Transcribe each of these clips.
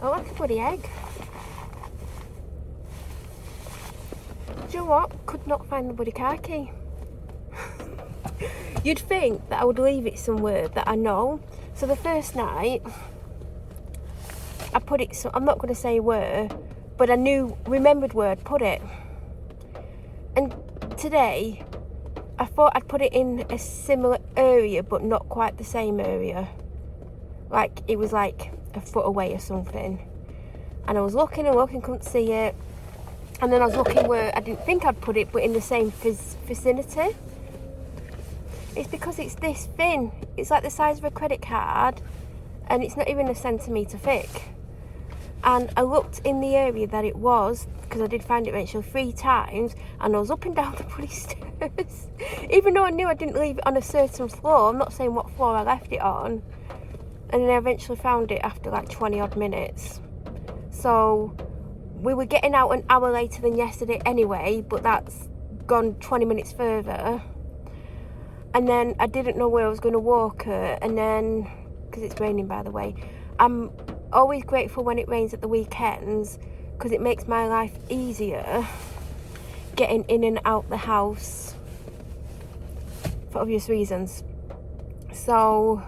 Oh, like a bloody egg. Do you know what? Could not find the bloody car key. You'd think that I would leave it somewhere that I know. So the first night, I put it, so I'm not going to say where, but I remembered where I'd put it. And today, I thought I'd put it in a similar area, but not quite the same area. Like, it was like a foot away or something. And I was looking and looking, couldn't see it. And then I was looking where I didn't think I'd put it, but in the same vicinity. It's because it's this thin. It's like the size of a credit card, and it's not even a centimetre thick. And I looked in the area that it was, because I did find it eventually 3 times, and I was up and down the bloody stairs. Even though I knew I didn't leave it on a certain floor, I'm not saying what floor I left it on. And then I eventually found it after like 20 odd minutes. So we were getting out an hour later than yesterday anyway, but that's gone 20 minutes further. And then I didn't know where I was going to walk her, and then, because it's raining by the way, I'm always grateful when it rains at the weekends, because it makes my life easier getting in and out the house for obvious reasons. So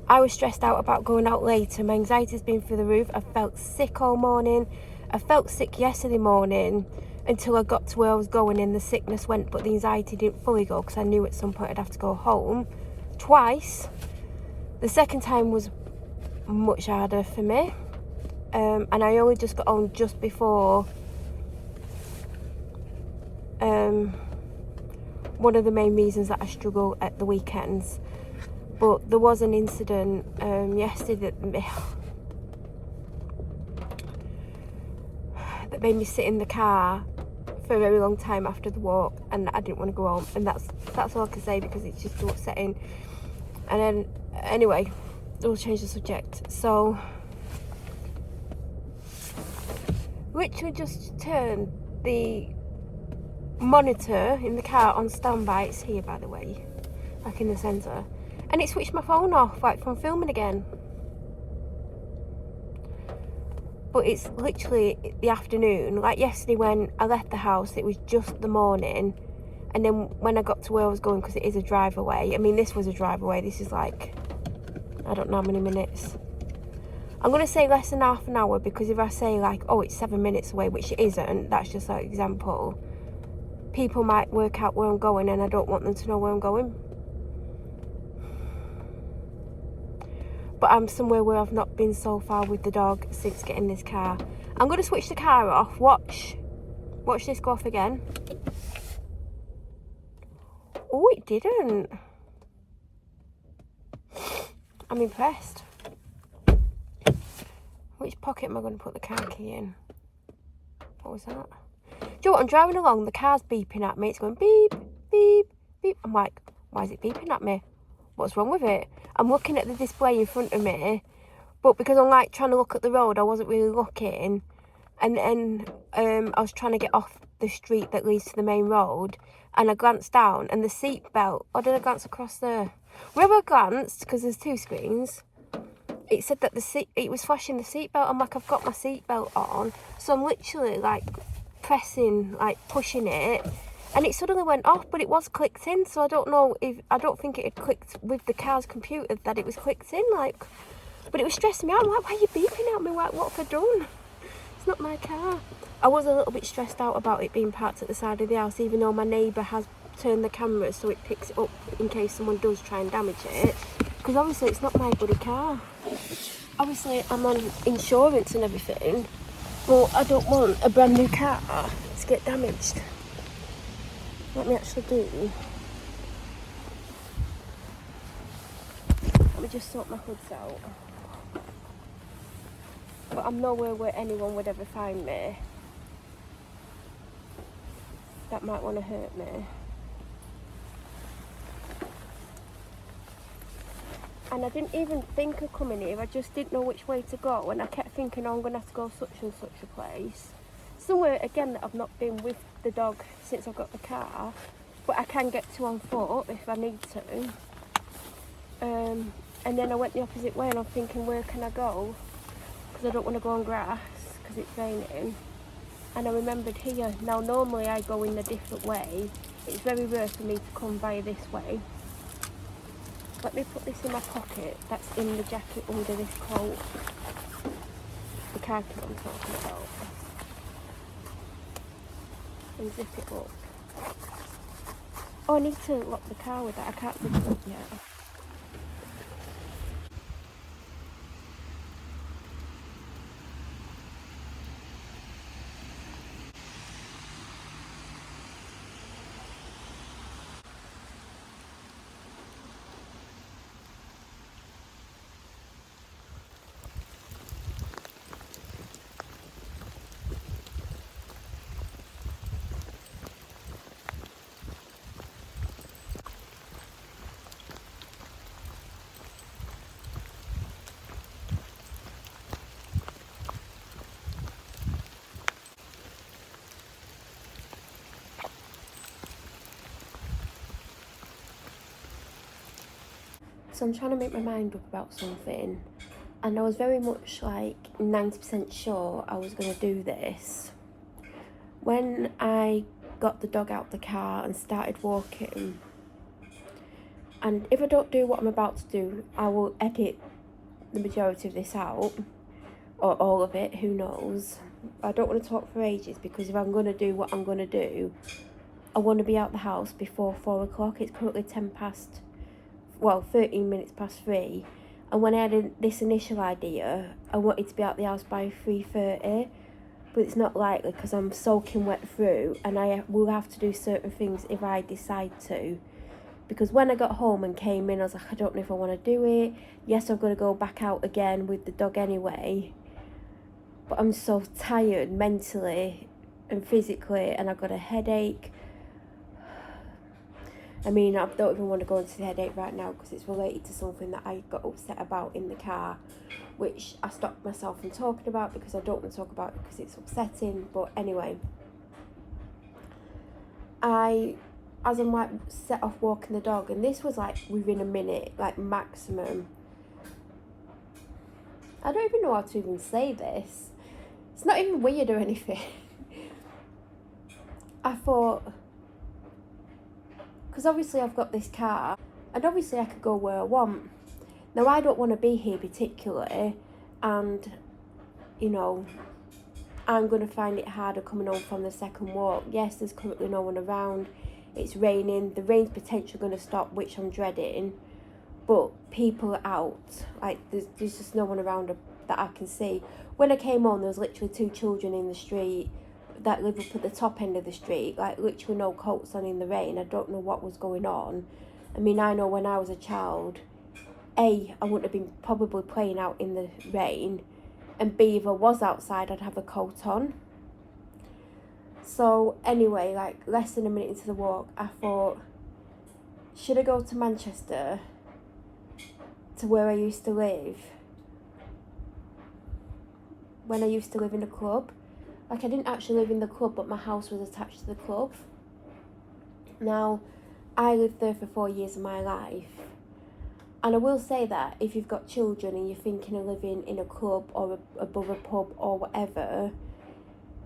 I was stressed out about going out later. My anxiety's been through the roof. I felt sick all morning. I felt sick yesterday morning until I got to where I was going, and the sickness went, but the anxiety didn't fully go, because I knew at some point I'd have to go home twice. The second time was much harder for me, and I only just got home just before one of the main reasons that I struggle at the weekends. But there was an incident yesterday that made me sit in the car for a very long time after the walk, and I didn't want to go home, and that's all I can say, because it's just too upsetting. And then anyway, we'll change the subject. So literally just turned the monitor in the car on standby. It's here, by the way, like in the centre, and it switched my phone off, like from filming again. But it's literally the afternoon. Like yesterday when I left the house, it was just the morning, and then when I got to where I was going, because it is a drive away, I mean this was a drive away, this is like, I don't know how many minutes. I'm going to say less than half an hour, because if I say like, oh, it's 7 minutes away, which it isn't, that's just like example, people might work out where I'm going, and I don't want them to know where I'm going. But I'm somewhere where I've not been so far with the dog since getting this car. I'm going to switch the car off. Watch this go off again. Oh, it didn't. I'm impressed. Which pocket am I going to put the car key in? What was that? Do you know what? I'm driving along, the car's beeping at me. It's going beep, beep, beep. I'm like, why is it beeping at me? What's wrong with it? I'm looking at the display in front of me, but because I'm like trying to look at the road, I wasn't really looking. And then I was trying to get off the street that leads to the main road, and I glanced down, and the seat belt, or did I glance across there? Wherever I glanced, because there's 2 screens, it said that it was flashing the seat belt. I'm like, I've got my seat belt on, so I'm literally like pressing, like pushing it, and it suddenly went off, but it was clicked in, so I don't think it had clicked with the car's computer that it was clicked in, like, but it was stressing me out. I'm like, why are you beeping at me? Like, what have I done? It's not my car. I was a little bit stressed out about it being parked at the side of the house, even though my neighbour has turned the camera so it picks it up in case someone does try and damage it, because obviously it's not my bloody car. Obviously I'm on insurance and everything, but I don't want a brand new car to get damaged. Let me actually do. Let me just sort my hoods out. But I'm nowhere where anyone would ever find me that might want to hurt me. And I didn't even think of coming here, I just didn't know which way to go, and I kept thinking, oh, I'm going to have to go such and such a place. Somewhere, again, that I've not been with the dog since I've got the car, but I can get to on foot if I need to. And then I went the opposite way and I'm thinking, where can I go? Because I don't want to go on grass because it's raining. And I remembered here. Now normally I go in a different way. It's very rare for me to come via this way. Let me put this in my pocket. That's in the jacket under this coat. The khaki I'm talking about. And zip it up. Oh, I need to lock the car with that. I can't zip it up yet. So I'm trying to make my mind up about something, and I was very much like 90% sure I was going to do this. When I got the dog out the car and started walking, and if I don't do what I'm about to do, I will edit the majority of this out, or all of it, who knows. I don't want to talk for ages, because if I'm going to do what I'm going to do, I want to be out the house before 4 o'clock. It's currently 13 minutes past 3, and when I had this initial idea, I wanted to be out the house by 3:30, but it's not likely because I'm soaking wet through, and I will have to do certain things if I decide to, because when I got home and came in, I was like, I don't know if I want to do it. Yes, I've got to go back out again with the dog anyway, but I'm so tired mentally and physically, and I've got a headache. I mean, I don't even want to go into the headache right now because it's related to something that I got upset about in the car, which I stopped myself from talking about because I don't want to talk about it because it's upsetting. But anyway, as I'm like set off walking the dog, and this was like within a minute, like maximum. I don't even know how to even say this. It's not even weird or anything. I thought, because obviously I've got this car, and obviously I could go where I want. Now I don't want to be here particularly, and you know, I'm going to find it harder coming home from the second walk. Yes, there's currently no one around. It's raining. The rain's potentially going to stop, which I'm dreading. But people are out. Like, there's just no one around that I can see. When I came home, there was literally 2 children in the street that live up at the top end of the street. Like, literally no coats on in the rain. I don't know what was going on. I mean, I know when I was a child, A, I wouldn't have been probably playing out in the rain, and B, if I was outside, I'd have a coat on. So anyway, like less than a minute into the walk, I thought, should I go to Manchester, to where I used to live, when I used to live in a club? Like, I didn't actually live in the club, but my house was attached to the club. Now, I lived there for 4 years of my life. And I will say that if you've got children and you're thinking of living in a club or above a pub or whatever,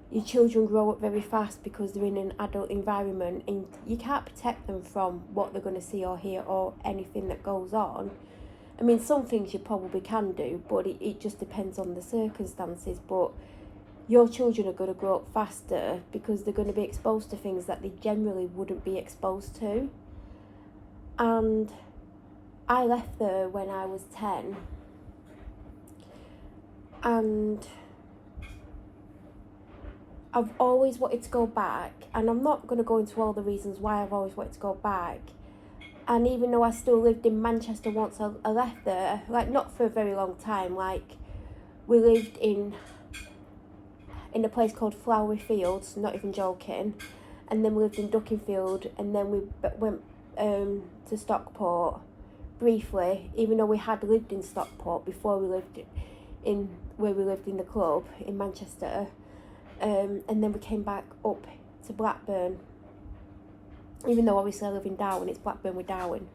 your children grow up very fast because they're in an adult environment, and you can't protect them from what they're going to see or hear or anything that goes on. I mean, some things you probably can do, but it just depends on the circumstances. But your children are going to grow up faster because they're going to be exposed to things that they generally wouldn't be exposed to. And I left there when I was 10, and I've always wanted to go back, and I'm not going to go into all the reasons why I've always wanted to go back. And even though I still lived in Manchester once I left there, like not for a very long time, like we lived in a place called Flowery Fields, not even joking, and then we lived in Duckingfield, and then we went to Stockport briefly, even though we had lived in Stockport before we lived in where we lived in the club in Manchester, and then we came back up to Blackburn, even though obviously I live in Darwin. It's Blackburn with Darwin.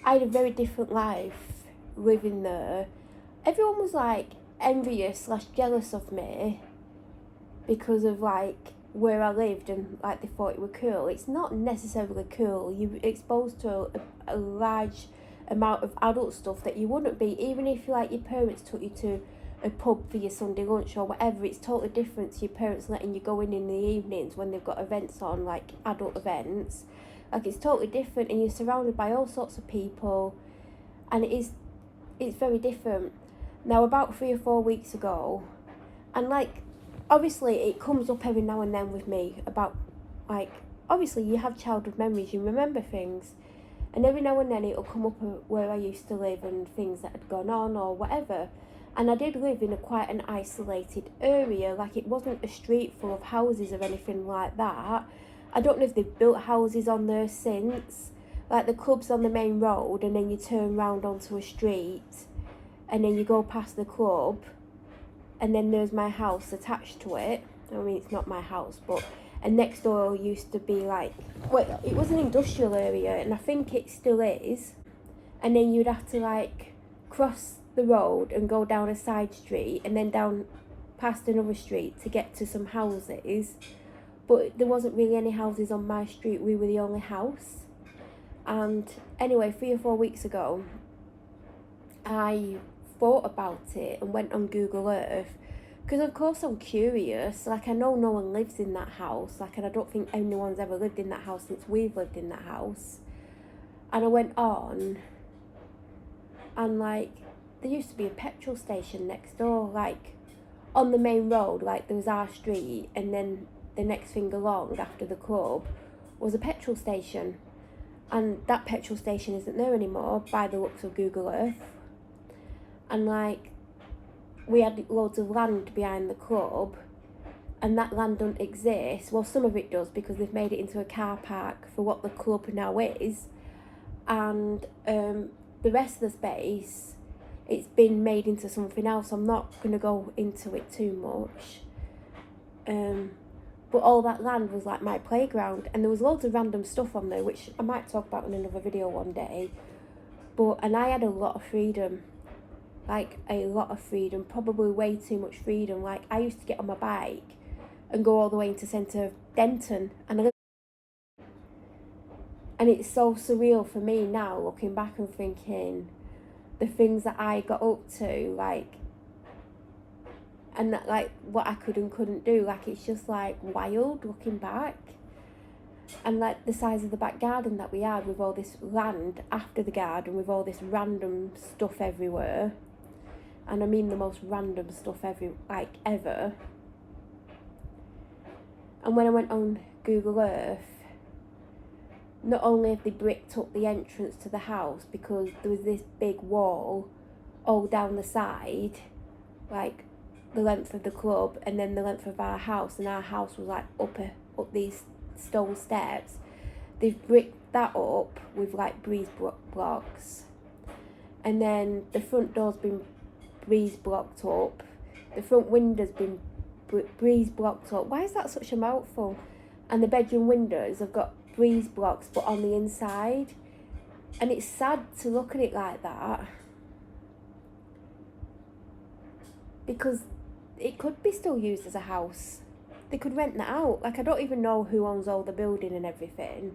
I had a very different life living there. Everyone was like envious / jealous of me because of like where I lived, and like they thought it were cool. It's not necessarily cool. You're exposed to a large amount of adult stuff that you wouldn't be, even if like your parents took you to a pub for your Sunday lunch or whatever. It's totally different to your parents letting you go in the evenings when they've got events on, like adult events. Like, it's totally different, and you're surrounded by all sorts of people, and it's very different. Now, about 3 or 4 weeks ago, and like, obviously it comes up every now and then with me about, like, obviously you have childhood memories, you remember things, and every now and then it'll come up where I used to live and things that had gone on or whatever. And I did live in quite an isolated area. Like, it wasn't a street full of houses or anything like that. I don't know if they've built houses on there since. Like, the club's on the main road, and then you turn round onto a street, and then you go past the club, and then there's my house attached to it. I mean, it's not my house, but... And next door used to be like... Well, it was an industrial area, and I think it still is. And then you'd have to, like, cross the road and go down a side street, and then down past another street to get to some houses. But there wasn't really any houses on my street. We were the only house. And anyway, 3 or 4 weeks ago, I thought about it and went on Google Earth, because of course I'm curious. Like, I know no one lives in that house, like, and I don't think anyone's ever lived in that house since we've lived in that house. And I went on, and like, there used to be a petrol station next door, like on the main road. Like, there was our street, and then the next thing along after the club was a petrol station, and that petrol station isn't there anymore by the looks of Google Earth. And like, we had loads of land behind the club, and that land don't exist. Well, some of it does, because they've made it into a car park for what the club now is, and the rest of the space, it's been made into something else. I'm not going to go into it too much. But all that land was like my playground, and there was loads of random stuff on there, which I might talk about in another video one day. And I had a lot of freedom. Like, a lot of freedom, probably way too much freedom. Like, I used to get on my bike and go all the way into centre of Denton, and it's so surreal for me now, looking back and thinking the things that I got up to, like, and that, like, what I could and couldn't do. Like, it's just like wild looking back. And like, the size of the back garden that we had, with all this land after the garden, with all this random stuff everywhere. And I mean the most random stuff ever. And when I went on Google Earth, not only have they bricked up the entrance to the house, because there was this big wall all down the side, like the length of the club and then the length of our house, and our house was like up these stone steps. They've bricked that up with like breeze blocks, and then the front door's been breeze blocked up, the front window's been breeze blocked up. Why is that such a mouthful? And the bedroom windows have got breeze blocks, but on the inside. And it's sad to look at it like that, because it could be still used as a house. They could rent that out. Like, I don't even know who owns all the building and everything.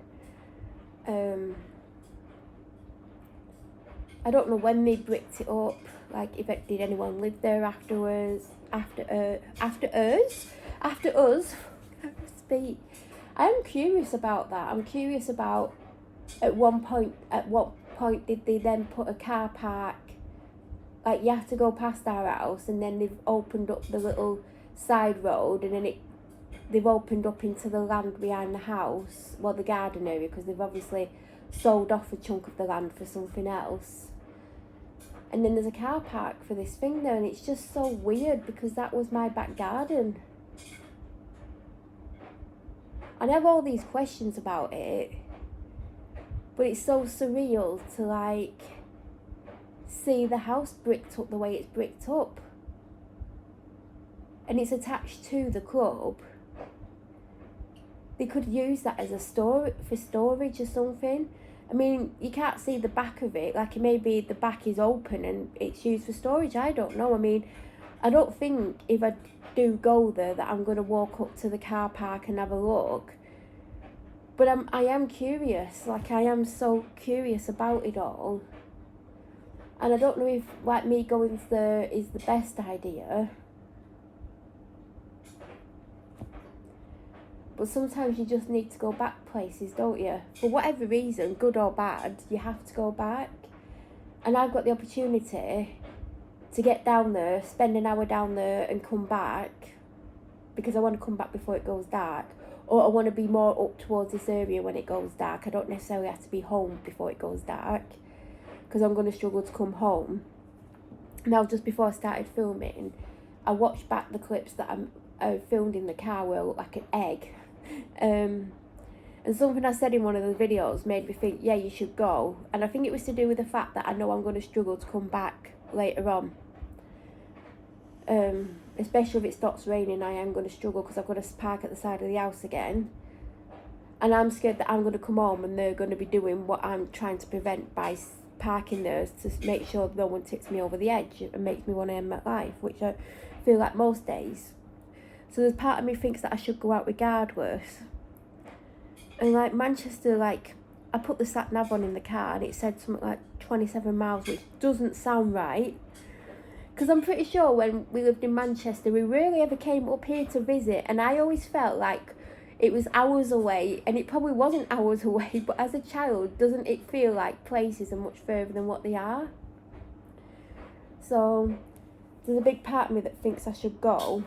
I don't know when they bricked it up. Like, did anyone live there afterwards? After us? Speak. I am curious about that. I'm curious about at what point did they then put a car park? Like, you have to go past our house, and then they've opened up the little side road, and then they've opened up into the land behind the house, well, the garden area, because they've obviously sold off a chunk of the land for something else. And then there's a car park for this thing there, and it's just so weird, because that was my back garden. I have all these questions about it, but it's so surreal to like see the house bricked up the way it's bricked up, and it's attached to the club. They could use that as for storage or something. I mean, you can't see the back of it. Like, maybe the back is open and it's used for storage. I don't know. I mean, I don't think if I do go there that I'm going to walk up to the car park and have a look. But I am curious. Like, I am so curious about it all. And I don't know if, like, me going there is the best idea. But sometimes you just need to go back places, don't you? For whatever reason, good or bad, you have to go back. And I've got the opportunity to get down there, spend an hour down there and come back, because I want to come back before it goes dark. Or I want to be more up towards this area when it goes dark. I don't necessarily have to be home before it goes dark, because I'm going to struggle to come home. Now, just before I started filming, I watched back the clips that I filmed in the car where I look like an egg. And something I said in one of the videos made me think, yeah, you should go. And I think it was to do with the fact that I know I'm going to struggle to come back later on. Especially if it stops raining, I am going to struggle, because I've got to park at the side of the house again. And I'm scared that I'm going to come home and they're going to be doing what I'm trying to prevent by parking there, to make sure no one tips me over the edge and makes me want to end my life, which I feel like most days. So there's part of me thinks that I should go out regardless. And like Manchester, like, I put the sat nav on in the car and it said something like 27 miles, which doesn't sound right. Because I'm pretty sure when we lived in Manchester, we rarely ever came up here to visit. And I always felt like it was hours away, and it probably wasn't hours away. But as a child, doesn't it feel like places are much further than what they are? So there's a big part of me that thinks I should go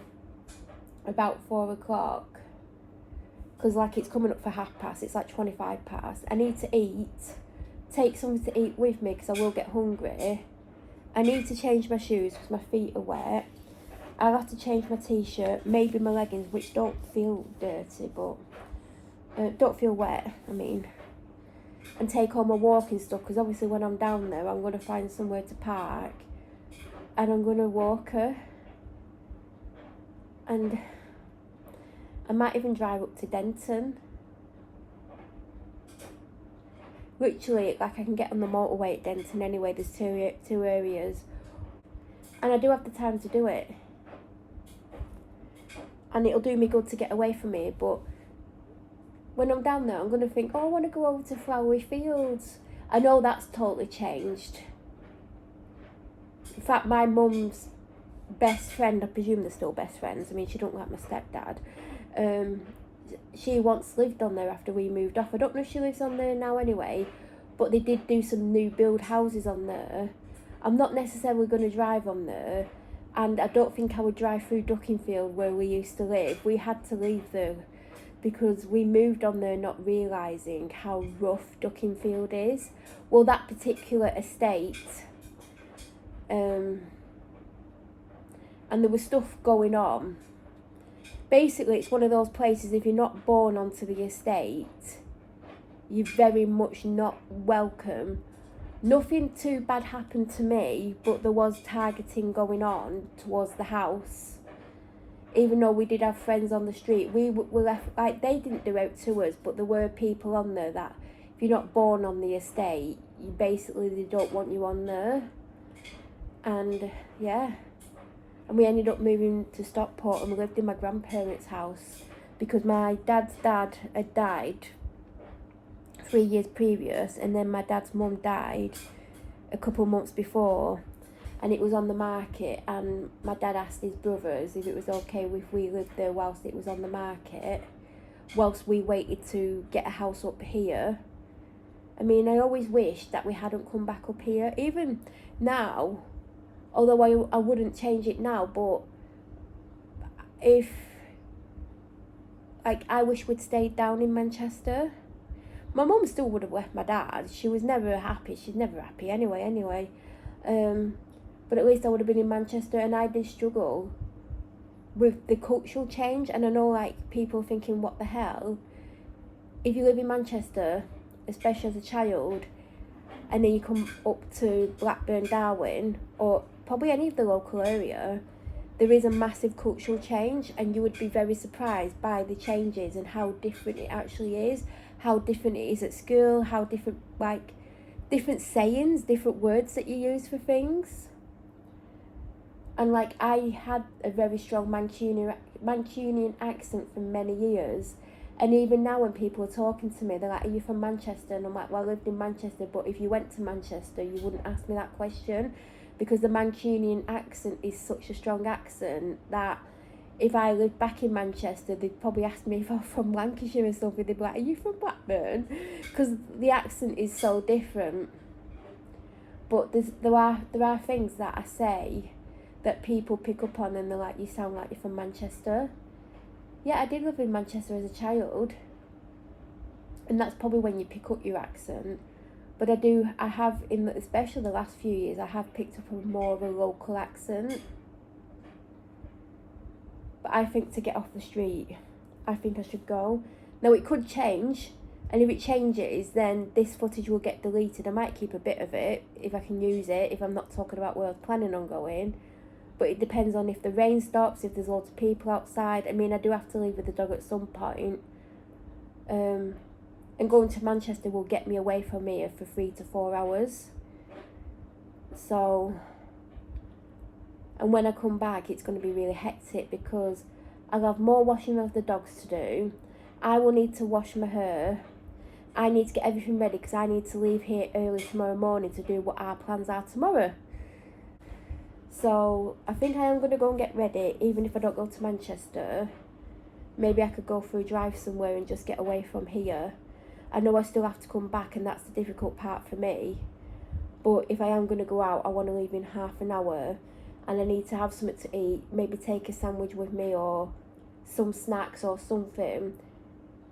about 4 o'clock, because like it's coming up for past, it's like 25 past. I need to eat, take something to eat with me, because I will get hungry. I need to change my shoes because my feet are wet. I'll have to change my t-shirt, maybe my leggings, which don't feel dirty, but don't feel wet, I mean. And take all my walking stuff, because obviously when I'm down there, I'm going to find somewhere to park. And I'm going to walk her. And I might even drive up to Denton. Literally, like, I can get on the motorway at Denton anyway. There's two areas. And I do have the time to do it. And it'll do me good to get away from here. But when I'm down there, I'm going to think, oh, I want to go over to Flowery Fields. I know that's totally changed. In fact, my mum's best friend, I presume they're still best friends. I mean, she don't like my stepdad. She once lived on there after we moved off. I don't know if she lives on there now anyway, but they did do some new build houses on there. I'm not necessarily going to drive on there, and I don't think I would drive through Duckingfield where we used to live. We had to leave there because we moved on there not realising how rough Duckingfield is. Well, that particular estate, and there was stuff going on. Basically, it's one of those places, if you're not born onto the estate, you're very much not welcome. Nothing too bad happened to me, but there was targeting going on towards the house. Even though we did have friends on the street, we were left, like, they didn't do out to us, but there were people on there that, if you're not born on the estate, you basically, they don't want you on there. And yeah. And we ended up moving to Stockport, and we lived in my grandparents' house because my dad's dad had died 3 years previous, and then my dad's mum died a couple of months before, and it was on the market, and my dad asked his brothers if it was okay if we lived there whilst it was on the market, whilst we waited to get a house up here. I mean, I always wish that we hadn't come back up here. Even now, although I wouldn't change it now, but if, like, I wish we'd stayed down in Manchester. My mum still would have left my dad. She was never happy. She's never happy anyway. But at least I would have been in Manchester, and I did struggle with the cultural change. And I know, like, people thinking, what the hell? If you live in Manchester, especially as a child, and then you come up to Blackburn, Darwin, or probably any of the local area, there is a massive cultural change, and you would be very surprised by the changes and how different it actually is, how different it is at school, how different sayings, different words that you use for things. And like, I had a very strong Mancunian accent for many years, and even now when people are talking to me, they're like, are you from Manchester? And I'm like, well, I lived in Manchester, but if you went to Manchester, you wouldn't ask me that question, because the Mancunian accent is such a strong accent that if I lived back in Manchester, they'd probably ask me if I'm from Lancashire or something. They'd be like, are you from Blackburn? Because the accent is so different. But there are things that I say that people pick up on, and they're like, you sound like you're from Manchester. Yeah, I did live in Manchester as a child, and that's probably when you pick up your accent. But I have, especially the last few years, I have picked up more of a local accent. But I think to get off the street, I think I should go. Now, it could change, and if it changes, then this footage will get deleted. I might keep a bit of it if I can use it, if I'm not talking about where I was planning on going. But it depends on if the rain stops, if there's lots of people outside. I mean, I do have to leave with the dog at some point. And going to Manchester will get me away from here for 3 to 4 hours. So, and when I come back, it's going to be really hectic, because I'll have more washing of the dogs to do. I will need to wash my hair. I need to get everything ready, because I need to leave here early tomorrow morning to do what our plans are tomorrow. So I think I am going to go and get ready, even if I don't go to Manchester. Maybe I could go for a drive somewhere and just get away from here. I know I still have to come back, and that's the difficult part for me. But if I am going to go out, I want to leave in half an hour, and I need to have something to eat. Maybe take a sandwich with me, or some snacks or something.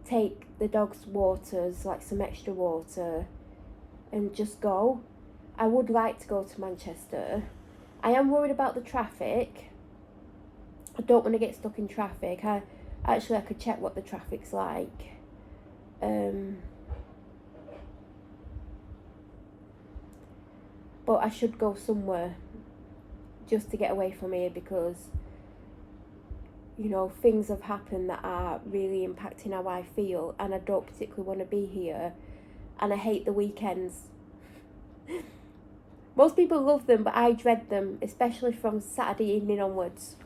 Take the dog's waters, like some extra water, and just go. I would like to go to Manchester. I am worried about the traffic. I don't want to get stuck in traffic. I could check what the traffic's like. But I should go somewhere just to get away from here, because, you know, things have happened that are really impacting how I feel, and I don't particularly want to be here, and I hate the weekends. Most people love them, but I dread them, especially from Saturday evening onwards.